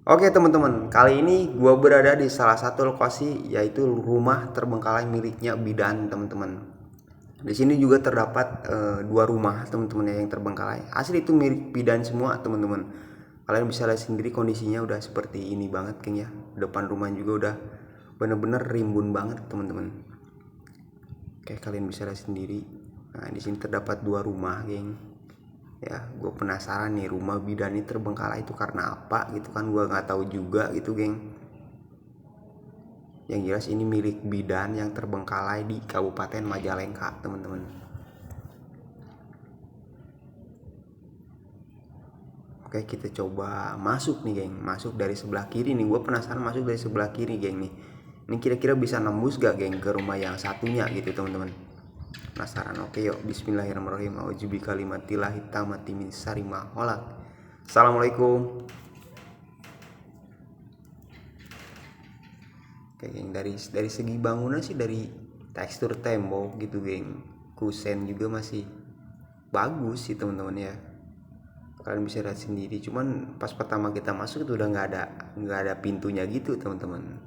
Oke teman-teman, kali ini gue berada di salah satu lokasi yaitu rumah terbengkalai miliknya bidan teman-teman. Di sini juga terdapat dua rumah teman-teman yang terbengkalai. Asli itu milik bidan semua teman-teman. Kalian bisa lihat sendiri kondisinya udah seperti ini banget geng ya. Depan rumah juga udah bener-bener rimbun banget teman-teman. Oke, kalian bisa lihat sendiri. Nah, di sini terdapat dua rumah geng. Ya, gue penasaran nih rumah bidan ini terbengkalai itu karena apa gitu kan, gue nggak tahu juga gitu geng. Yang jelas ini milik bidan yang terbengkalai di Kabupaten Majalengka teman-teman. Oke, kita coba masuk nih geng, masuk dari sebelah kiri nih. Gue penasaran masuk dari sebelah kiri geng nih. Ini kira-kira bisa nembus gak geng ke rumah yang satunya gitu teman-teman. Penasaran? Oke yuk, bismillahirrahmanirrahim. Auzubi kalimatillahi tammati min syarri ma khalaq. Assalamualaikum. Oke geng, dari segi bangunan sih, dari tekstur tembok gitu geng, kusen juga masih bagus sih teman-teman ya. Kalian bisa lihat sendiri, cuman pas pertama kita masuk itu udah nggak ada pintunya gitu teman-teman.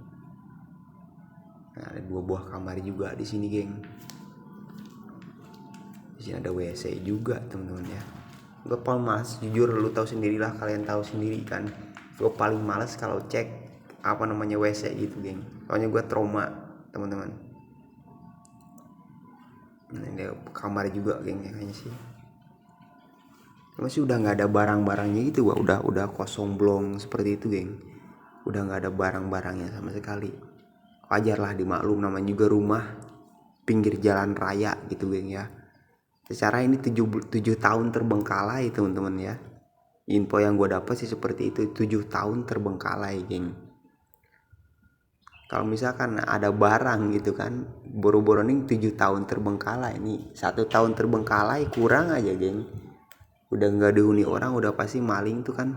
Nah, ada dua buah kamar juga di sini geng. Di sini ada WC juga teman-teman ya. Gue paling males, jujur lu tahu sendirilah, kalian tahu sendiri kan. Gue paling males kalau cek apa namanya WC gitu geng. Soalnya gue trauma teman-teman. Nah, ini kamar juga geng ya kayaknya sih. Masih udah nggak ada barang-barangnya gitu, udah kosong blong seperti itu geng. Udah nggak ada barang-barangnya sama sekali. Wajar lah, dimaklum namanya juga rumah pinggir jalan raya gitu geng ya. Secara ini 7 tahun terbengkalai teman-teman ya. Info yang gue dapat sih seperti itu, 7 tahun terbengkalai geng. Kalau misalkan ada barang gitu kan, boro-boro nih 7 tahun terbengkalai, ini 1 tahun terbengkalai kurang aja geng. Udah nggak dihuni orang, udah pasti maling tuh kan.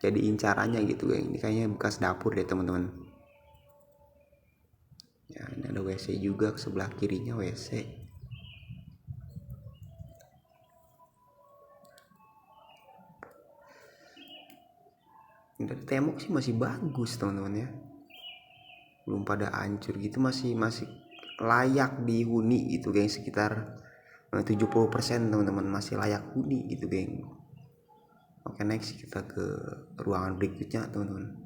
Jadi incarannya gitu geng. Ini kayaknya bekas dapur deh teman-teman. Ya, ini ada WC juga, sebelah kirinya WC. Dari tembok sih masih bagus teman-teman ya. Belum pada hancur gitu, masih layak dihuni gitu geng. Sekitar 70% teman-teman masih layak huni gitu geng. Oke, next kita ke ruangan berikutnya teman-teman.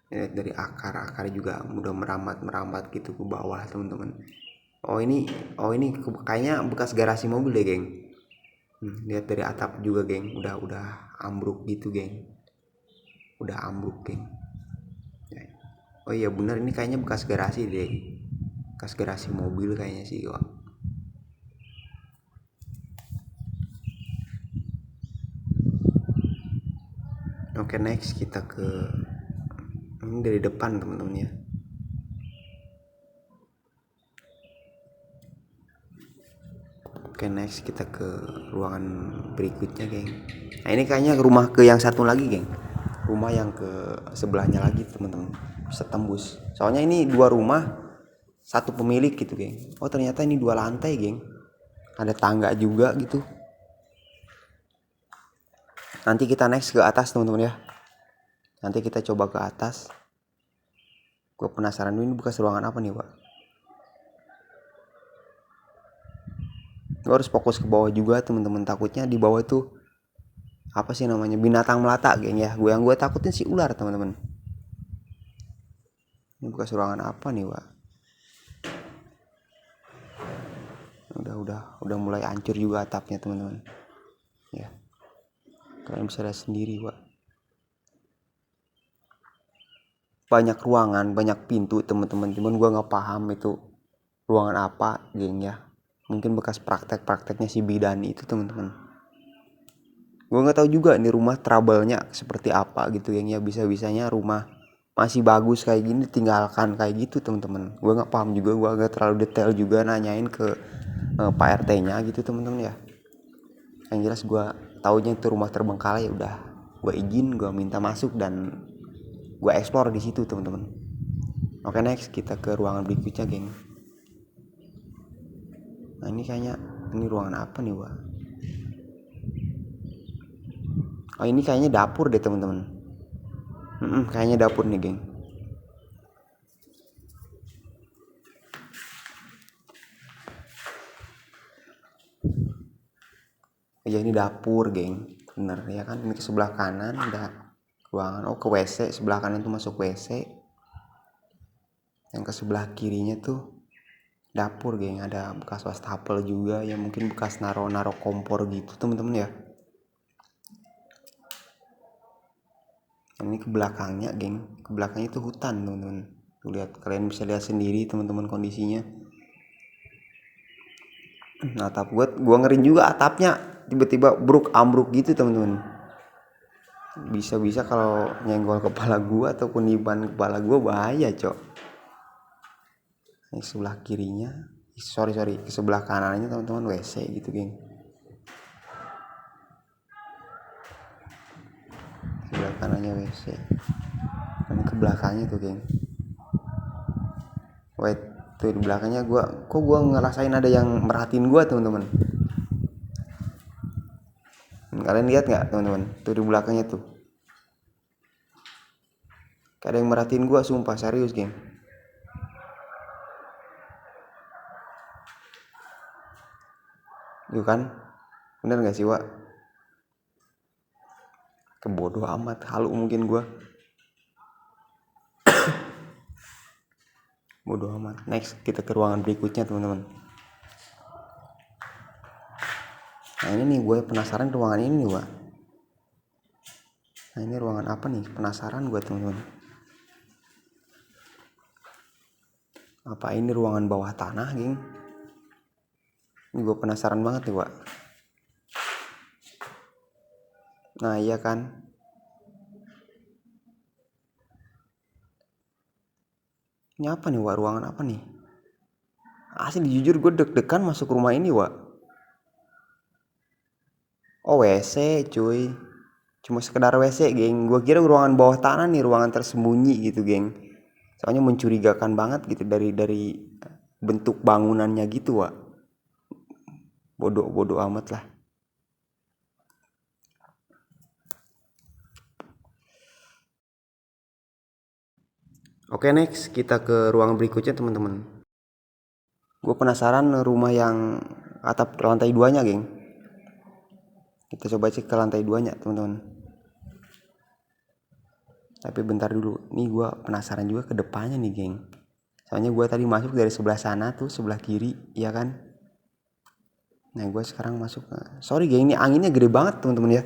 Dari akar juga udah merambat gitu ke bawah teman-teman. Oh ini kayaknya bekas garasi mobil deh geng. Lihat dari atap juga geng, udah ambruk gitu geng. Udah ambruk geng. Oh iya benar, ini kayaknya bekas garasi deh. Bekas garasi mobil kayaknya sih kok. Oke, next kita ke ini dari depan teman-teman ya. Oke, next kita ke ruangan berikutnya geng. Nah ini kayaknya rumah ke yang satu lagi geng. Rumah yang ke sebelahnya lagi teman-teman, bisa tembus. Soalnya ini dua rumah satu pemilik gitu geng. Oh ternyata ini 2 lantai geng. Ada tangga juga gitu. Nanti kita next ke atas teman-teman ya. Nanti kita coba ke atas. Gue penasaran ini bekas ruangan apa nih pak. Gue harus fokus ke bawah juga teman-teman, takutnya di bawah tuh apa sih namanya, binatang melata geng ya. Yang gue takutin sih ular teman-teman. Ini bekas ruangan apa nih pak. Udah mulai hancur juga atapnya teman-teman ya. Kalian bisa lihat sendiri pak. Banyak ruangan, banyak pintu teman-teman, cuman gue nggak paham itu ruangan apa geng ya. Mungkin bekas prakteknya si bidan itu teman-teman. Gue nggak tahu juga nih rumah trouble-nya seperti apa gitu geng ya. Bisa-bisanya rumah masih bagus kayak gini tinggalkan kayak gitu teman-teman. Gue nggak paham juga, gue nggak terlalu detail juga nanyain ke Pak RT-nya gitu teman-teman ya. Yang jelas gue taunya itu rumah terbengkalai, udah gue izin, gue minta masuk dan gue explore di situ teman-teman. Oke, next kita ke ruangan berikutnya geng. Nah ini kayaknya ini ruangan apa nih Wak? Oh ini kayaknya dapur deh teman-teman. Kayaknya dapur nih geng. Ya ini dapur geng, bener ya kan. Ini ke sebelah kanan ada ruangan, ke WC. Sebelah kanan tuh masuk WC, yang ke sebelah kirinya tuh dapur geng. Ada bekas wastafel juga ya, mungkin bekas naro kompor gitu teman-teman ya. Ini ke belakangnya geng, ke belakangnya itu hutan teman-teman. Tuh lihat, kalian bisa lihat sendiri teman-teman kondisinya. Nah atap gua ngeri juga atapnya tiba-tiba ambruk gitu teman-teman. Bisa-bisa kalau nyenggol kepala gua ataupun niban kepala gua bahaya cok. Ini sebelah kirinya, sorry ke sebelah kanannya teman-teman WC gitu geng. Sebelah kanannya WC, dan ke belakangnya tuh geng. Wait, tuh di belakangnya gua ngerasain ada yang merhatiin gua teman-teman. Kalian lihat nggak teman-teman? Tuh di belakangnya tuh. Kayak ada yang merhatiin gua, sumpah serius geng. Yuk kan? Bener nggak sih Wak? Kebodoh amat, halu mungkin gua. Bodoh amat. Next kita ke ruangan berikutnya teman-teman. Nah ini nih gue penasaran ruangan ini nih Wak. Nah ini ruangan apa nih? Penasaran gue teman-teman. Apa ini ruangan bawah tanah geng? Ini gue penasaran banget nih Wak. Nah iya kan. Ini apa nih Wak? Ruangan apa nih? Asli jujur gue deg-degan masuk rumah ini Wak. Oh WC cuy. Cuma sekedar WC geng. Gue kira ruangan bawah tanah nih, ruangan tersembunyi gitu geng. Soalnya mencurigakan banget gitu dari bentuk bangunannya gitu Wak. Bodoh amat lah. Oke next kita ke ruang berikutnya teman-teman. Gue penasaran rumah yang atap lantai 2-nya geng. Kita coba cek ke lantai 2-nya teman-teman. Tapi bentar dulu, nih gue penasaran juga ke depannya nih geng. Soalnya gue tadi masuk dari sebelah sana tuh, sebelah kiri, ya kan. Nah gue sekarang masuk. Sorry geng, ini anginnya gede banget teman-teman ya.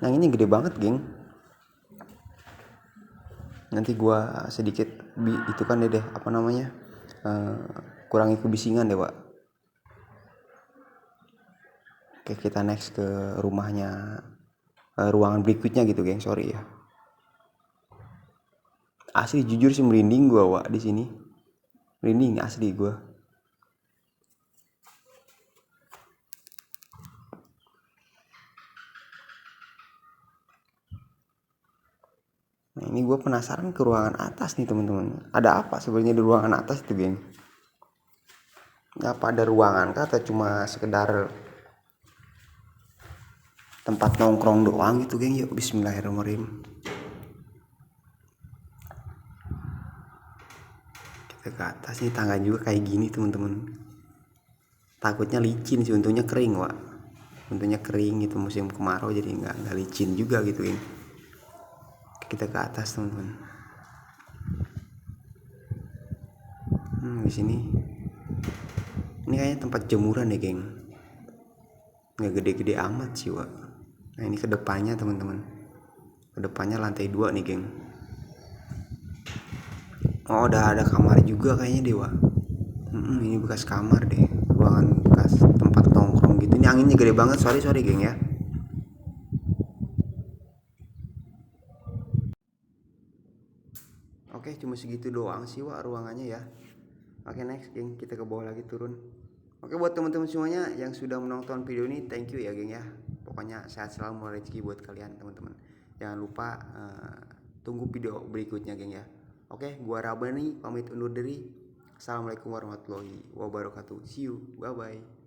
Anginnya gede banget geng. Nanti gue sedikit itu kan deh apa namanya, kurangi kebisingan deh Pak. Oke kita next ke rumahnya, ruangan berikutnya gitu geng. Sorry ya. Asli jujur sih merinding gue Wak di sini. Merinding asli gue. Nah ini gue penasaran ke ruangan atas nih teman-teman. Ada apa sebenarnya di ruangan atas itu geng? Apa ada ruangan kah atau cuma sekedar tempat nongkrong doang gitu geng? Yuk bismillahirrahmanirrahim. Kita ke atas nih, tangga juga kayak gini teman-teman. Takutnya licin sih, untungnya kering Wak. Untungnya kering gitu, musim kemarau jadi nggak licin juga gitu geng. Kita ke atas teman-teman. Di sini. Ini kayaknya tempat jemuran ya geng. Nggak gede-gede amat sih Wak. Nah ini kedepannya teman-teman. Kedepannya lantai 2 nih geng. Oh udah ada kamar juga kayaknya deh Wak. Ini bekas kamar deh. Ruangan bekas tempat nongkrong gitu. Ini anginnya gede banget, sorry geng ya. Oke cuma segitu doang sih Wak ruangannya ya. Oke next geng, kita ke bawah lagi turun. Oke buat teman-teman semuanya yang sudah menonton video ini, thank you ya geng ya. pokoknya sehat selalu, rezeki buat kalian teman-teman. Jangan lupa tunggu video berikutnya geng ya. Oke, gua Raba nih pamit undur diri. Assalamualaikum warahmatullahi wabarakatuh. See you, bye bye.